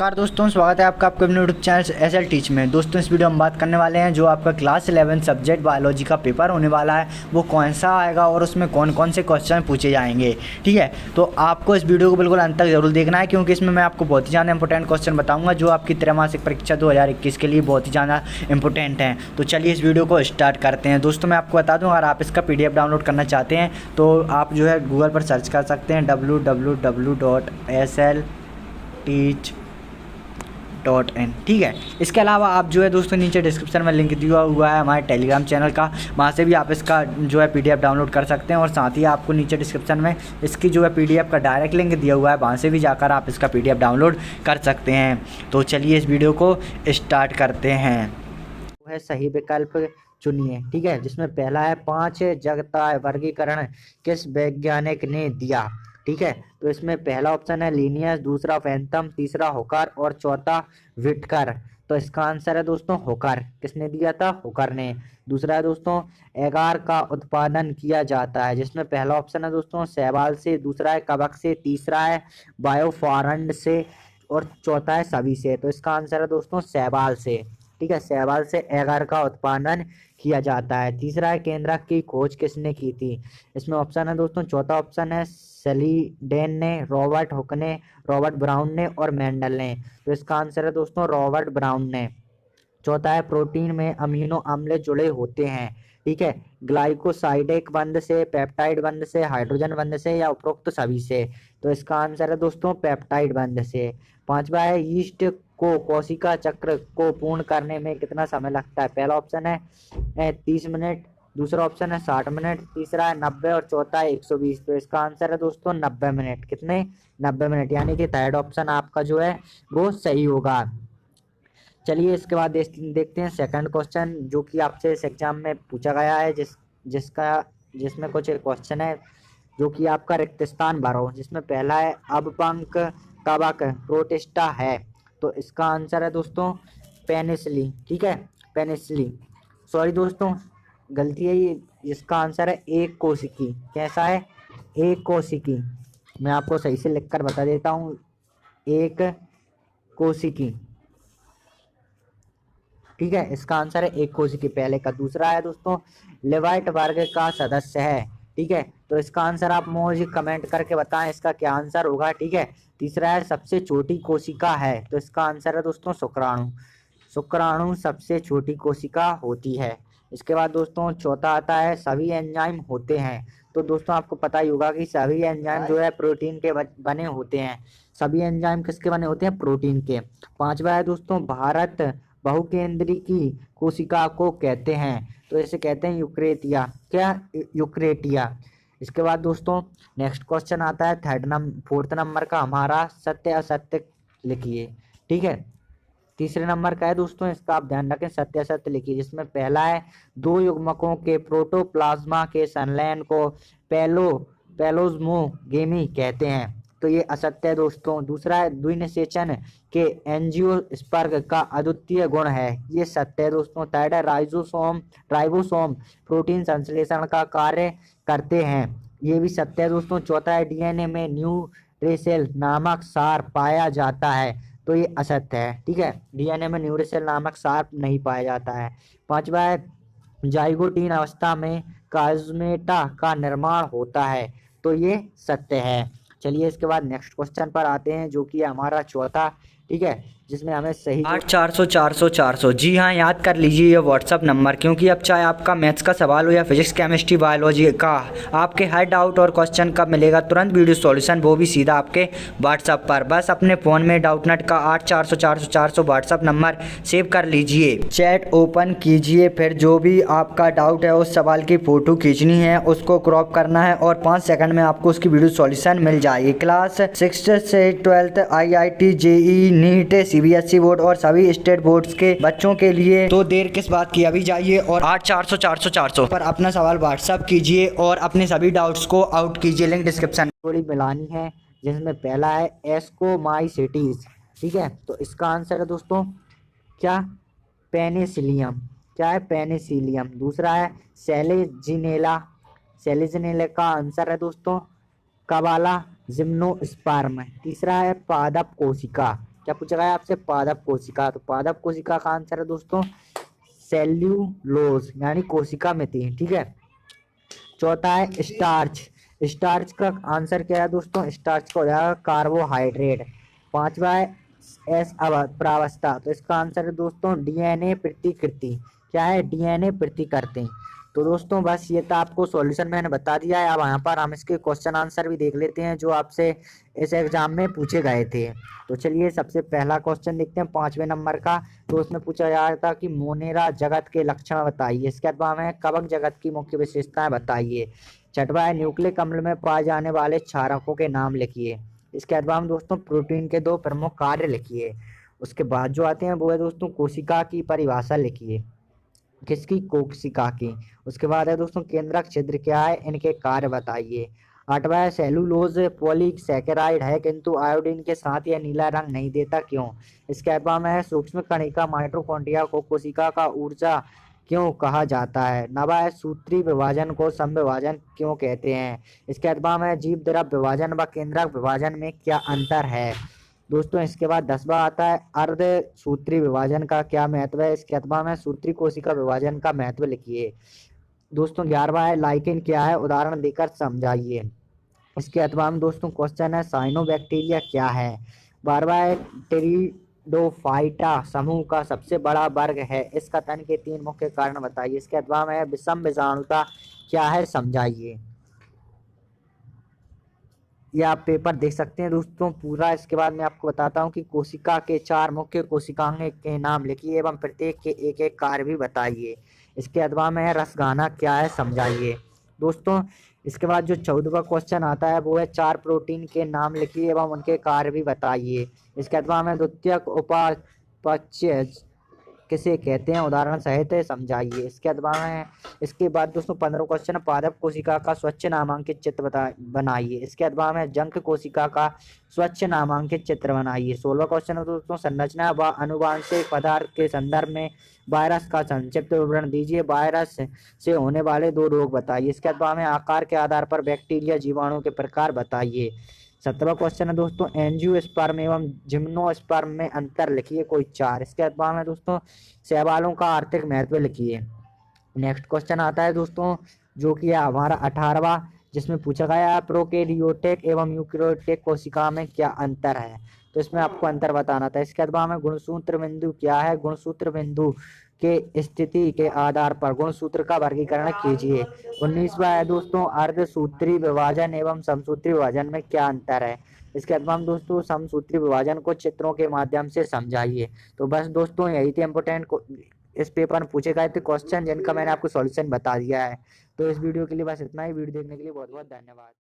नमस्कार दोस्तों, स्वागत है आपका आपके अपने यूट्यूब चैनल एसएल टीच में। दोस्तों इस वीडियो में बात करने वाले हैं जो आपका क्लास 11 सब्जेक्ट बायोलॉजी का पेपर होने वाला है वो कौन सा आएगा और उसमें कौन कौन से क्वेश्चन पूछे जाएंगे। ठीक है, तो आपको इस वीडियो को बिल्कुल अंत तक जरूर देखना है क्योंकि इसमें मैं आपको बहुत ही ज़्यादा इंपॉर्टेंट क्वेश्चन बताऊँगा जो आपकी त्रैमासिक परीक्षा 2021 के लिए बहुत ही ज़्यादा इंपॉर्टेंट हैं। तो चलिए इस वीडियो को स्टार्ट करते हैं। दोस्तों मैं आपको बता दूँ, अगर आप इसका PDF डाउनलोड करना चाहते हैं तो आप जो है गूगल पर सर्च कर सकते हैं www.slteach.in। ठीक है, इसके अलावा आप जो है दोस्तों नीचे डिस्क्रिप्शन में लिंक दिया हुआ है हमारे टेलीग्राम चैनल का, वहाँ से भी आप इसका जो है PDF डाउनलोड कर सकते हैं और साथ ही आपको नीचे डिस्क्रिप्शन में इसकी जो है PDF का डायरेक्ट लिंक दिया हुआ है, वहाँ से भी जाकर आप इसका PDF डाउनलोड कर सकते हैं। तो चलिए इस वीडियो को स्टार्ट करते हैं। वो है सही विकल्प चुनिए। ठीक है, जिसमें पहला है 5 जगता वर्गीकरण किस वैज्ञानिक ने दिया। ठीक है, तो इसमें पहला ऑप्शन है लीनियस, दूसरा फैंथम, तीसरा होकर और चौथा विटकर। तो इसका आंसर है दोस्तों होकर। किसने दिया था? होकर ने। दूसरा है दोस्तों एगार का उत्पादन किया जाता है, जिसमें पहला ऑप्शन है दोस्तों शैवाल से, दूसरा है कवक से, तीसरा है बायोफारंड से और चौथा है सभी से। तो इसका आंसर है दोस्तों शैवाल से। ठीक है, शैवाल से एगार का उत्पादन किया जाता है। तीसरा है केंद्रक की खोज किसने की थी। इसमें ऑप्शन है दोस्तों, चौथा ऑप्शन है सलीडेन ने, रॉबर्ट हुक ने, रॉबर्ट ब्राउन ने और मेंडल ने। तो इसका आंसर है दोस्तों रॉबर्ट ब्राउन ने। चौथा है प्रोटीन में अमीनो अम्ल जुड़े होते हैं। ठीक है, ग्लाइकोसाइडिक बंध से, पेप्टाइड बंध से, हाइड्रोजन बंध से या उपरोक्त सभी से। तो इसका आंसर है दोस्तों पेप्टाइड बंध से। पांचवा है यीस्ट को कोशिका चक्र को पूर्ण करने में कितना समय लगता है। पहला ऑप्शन है 30 मिनट, दूसरा ऑप्शन है 60 मिनट, तीसरा है 90 और चौथा है 120। तो इसका आंसर है दोस्तों 90 मिनट। कितने? 90 मिनट, यानी कि थर्ड ऑप्शन आपका जो है वो सही होगा। चलिए इसके बाद देखते हैं सेकंड क्वेश्चन जो कि आपसे इस एग्जाम में पूछा गया है, जिसमें कुछ क्वेश्चन है जो कि आपका रिक्त स्थान भरो। जिसमें पहला है अपंक कवक प्रोटिस्टा है। तो इसका आंसर है दोस्तों पेनिसिलिन। ठीक है, पेनिसिलिन, सॉरी दोस्तों गलती है ये। इसका आंसर है एक कोशिकी। कैसा है? एक कोशिकी। मैं आपको सही से लिखकर बता देता हूँ, एक कोशिकी। ठीक है, इसका आंसर है एक कोशिकी पहले का। दूसरा है दोस्तों लेवाइट वर्ग का सदस्य है। ठीक है, तो इसका आंसर आप मुझे कमेंट करके बताएं इसका क्या आंसर होगा। ठीक है, तीसरा है सबसे छोटी कोशिका है। तो इसका आंसर है दोस्तों शुक्राणु। शुक्राणु सबसे छोटी कोशिका होती है। इसके बाद दोस्तों चौथा आता है सभी एंजाइम होते हैं। तो दोस्तों आपको पता ही होगा कि सभी एंजाइम जो है प्रोटीन के बने होते हैं। सभी एंजाइम किसके बने होते हैं? प्रोटीन के। पांचवा है दोस्तों भारत बहुकेंद्री की कोशिका को कहते हैं। तो इसे कहते हैं यूक्रेटिया। क्या? यूक्रेटिया। इसके बाद दोस्तों नेक्स्ट क्वेश्चन आता है फोर्थ नंबर का हमारा, सत्य असत्य लिखिए। ठीक है, तीसरे नंबर का है दोस्तों, इसका आप ध्यान रखें, सत्य असत्य लिखिए। जिसमें पहला है दो युग्मकों के प्रोटोप्लाज्मा के संलयन को पेलोज्मोगेमी कहते हैं। तो ये असत्य है दोस्तों। दूसरा है द्विनिषेचन के एंजियोस्पर्म का अद्वितीय गुण है। ये सत्य है दोस्तों। थर्ड है राइबोसोम प्रोटीन संश्लेषण का कार्य करते हैं। ये भी सत्य है दोस्तों। चौथा है DNA में न्यूरेसेल नामक सार पाया जाता है। तो ये असत्य है। ठीक है, DNA में न्यूरेसेल नामक सार नहीं पाया जाता है। पांचवा है जाइगोटीन अवस्था में काजमेटा का निर्माण होता है। तो ये सत्य है। चलिए इसके बाद नेक्स्ट क्वेश्चन पर आते हैं जो कि हमारा चौथा। ठीक है, जिसमें हमें सही 8 400 400 400। जी हाँ, याद कर लीजिए ये व्हाट्सअप नंबर, क्योंकि अब चाहे आपका मैथ्स का सवाल हो या फिजिक्स केमिस्ट्री बायोलॉजी का, आपके हर डाउट और क्वेश्चन कब मिलेगा तुरंत वीडियो सॉल्यूशन, वो भी सीधा आपके व्हाट्सअप पर। बस अपने फ़ोन में डाउटनेट का 8 400 400 400 व्हाट्सअप नंबर सेव कर लीजिए, चैट ओपन कीजिए, फिर जो भी आपका डाउट है उस सवाल की फ़ोटो खींचनी है, उसको क्रॉप करना है और 5 सेकंड में आपको उसकी वीडियो सॉल्यूशन मिल जाएगी। क्लास 6 से 12 IIT JEE NEET CBSE board और सभी स्टेट बोर्ड्स के बच्चों के लिए तो देर किस बात की, अभी जाइए और 8 400 400 400 पर अपना सवाल व्हाट्सअप कीजिए और अपने सभी डाउट्स को आउट कीजिए। लिंक डिस्क्रिप्शन थोड़ी मिलानी है, जिसमें पहला है एस्कोमाइसिटीज। ठीक है, तो इसका आंसर है दोस्तों क्या? पेनिसिलियम। क्या है? पेनिसिलियम। दूसरा है सेलेजिनेला। सेलेजिनेला का आंसर है दोस्तों कबाला जिम्नोस्पर्म। तीसरा है पादप कोशिका। क्या पूछा गया आपसे, पादप कोशिका। तो पादप कोशिका का आंसर है दोस्तों सेल्यूलोज यानी कोशिका में थी, ठीक है। चौथा है स्टार्च। स्टार्च का आंसर क्या है दोस्तों, स्टार्च का हो जाएगा कार्बोहाइड्रेट। पांचवा है एस प्रावस्था। तो इसका आंसर है दोस्तों डीएनए प्रतिकृति। क्या है, डीएनए प्रतिकृति। तो दोस्तों बस ये था, आपको सॉल्यूशन मैंने बता दिया है। अब यहाँ पर हम इसके क्वेश्चन आंसर भी देख लेते हैं जो आपसे इस एग्जाम में पूछे गए थे। तो चलिए सबसे पहला क्वेश्चन देखते हैं 5वें नंबर का। तो उसमें पूछा जा रहा था कि मोनेरा जगत के लक्षण बताइए। इसके बाद में कवक जगत की मुख्य विशेषताएं बताइए। छठवा है न्यूक्लिक अम्ल में पाए जाने वाले क्षारकों के नाम लिखिए। इसके बाद हम दोस्तों प्रोटीन के 2 प्रमुख कार्य लिखिए। उसके बाद जो आते हैं वो है दोस्तों कोशिका की परिभाषा लिखिए। किसकी, कोशिका की। उसके बाद है दोस्तों केंद्रक छिद्र क्या है, इनके कार्य बताइए। आठवां है सेलुलोज पॉलीसैकेराइड है किंतु आयोडीन के साथ यह नीला रंग नहीं देता, क्यों। इसके बाद में है सूक्ष्म कणिका माइटोकॉन्ड्रिया को कोशिका का ऊर्जा क्यों कहा जाता है। नवा है सूत्री विभाजन को समविभाजन क्यों कहते हैं। इसके बाद में जीव द्रव विभाजन व केंद्रक विभाजन में क्या अंतर है। दोस्तों इसके बाद 10वां आता है अर्ध सूत्री विभाजन का क्या महत्व है। इसके अथवा में सूत्री कोशिका विभाजन का महत्व लिखिए। दोस्तों 11वां है लाइकेन क्या है, उदाहरण देकर समझाइए। इसके अथवा में दोस्तों क्वेश्चन है साइनोबैक्टीरिया क्या है। 12वां है टेरिडोफाइटा समूह का सबसे बड़ा वर्ग है, इस कथन के 3 मुख्य कारण बताइए। इसके अथवा में विषम विषाणुता क्या है, समझाइए। ये आप पेपर देख सकते हैं दोस्तों पूरा। इसके बाद मैं आपको बताता हूँ कि कोशिका के 4 मुख्य कोशिकांग के नाम लिखिए एवं प्रत्येक के एक एक कार्य भी बताइए। इसके अथवा में है रसगाना क्या है, समझाइए। दोस्तों इसके बाद जो 14वां क्वेश्चन आता है वो है 4 प्रोटीन के नाम लिखिए एवं उनके कार्य भी बताइए। इसके अथवा में द्वितीयक उपापचय किसे कहते हैं, उदाहरण सहित समझाइए। इसके बाद दोस्तों 15 क्वेश्चन पादप कोशिका का स्वच्छ नामांकित चित्र बनाइए। इसके बाद में जंक कोशिका का स्वच्छ नामांकित चित्र बनाइए। 16वां क्वेश्चन है दोस्तों संरचना व अनुवांशिक पदार्थ के संदर्भ में वायरस का संक्षिप्त विवरण दीजिए। वायरस से होने वाले 2 रोग बताइए। इसके बाद में आकार के आधार पर बैक्टीरिया जीवाणु के प्रकार बताइए। 17वां क्वेश्चन है दोस्तों एंजियोस्पर्म एवं जिम्नोस्पर्म में अंतर लिखिए कोई 4। इसके बाद में दोस्तों शैवालों का आर्थिक महत्व लिखिए। नेक्स्ट क्वेश्चन आता है दोस्तों जो कि है हमारा 18वां, जिसमें पूछा गया है प्रोकैरियोटिक एवं यूकैरियोटिक कोशिका में क्या अंतर है। तो इसमें आपको अंतर बताना था। इसके बाद में गुणसूत्र बिंदु क्या है, गुणसूत्र बिंदु के स्थिति के आधार पर गुणसूत्र का वर्गीकरण कीजिए। 19वां है दोस्तों अर्धसूत्री विभाजन एवं समसूत्री विभाजन में क्या अंतर है। इसके बाद हम दोस्तों समसूत्री विभाजन को चित्रों के माध्यम से समझाइए। तो बस दोस्तों यही थे इम्पोर्टेंट इस पेपर में पूछे गए थे क्वेश्चन जिनका मैंने आपको सॉल्यूशन बता दिया है। तो इस वीडियो के लिए बस इतना ही। वीडियो देखने के लिए बहुत बहुत धन्यवाद।